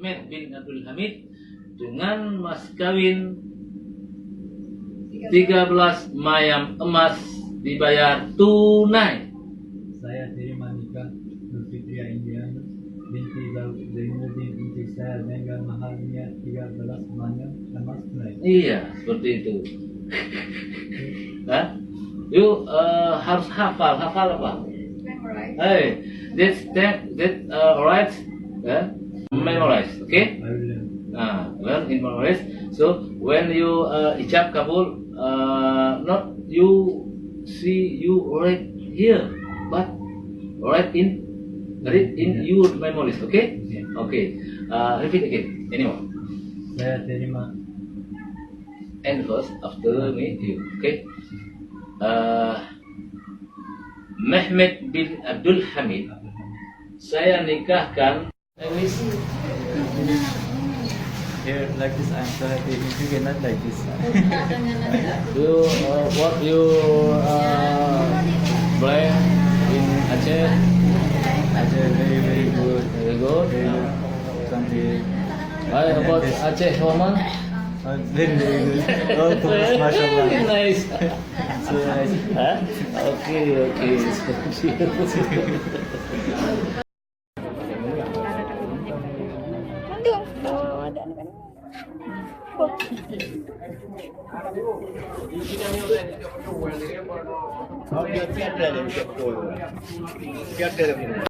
Mehmet bin Abdul Hamid dengan mas kawin 13 mayam emas dibayar tunai. Saya terima nikah Nurfitria Indiana binti Zainuddin untuk saya dengan maharnya 13 mayam emas tunai. Iya, seperti itu. Hah? You harus hafal apa? Hey, right? Memorize, okay? I will learn. Learn in memorize. So when you ijab kabul, not you see you write here, but write in your memories, okay? Okay. Repeat again. Anymore. Saya terima. And first after me you, okay? Mehmet bin Abdul Hamid, saya nikahkan. Here like this, I'm so happy. If you cannot like this. You what you play in Aceh? Aceh very good. Very good. Very good. Country. About Aceh woman? Very good. Oh, mashallah. Very nice. So nice. Huh? Okay. Dia tiada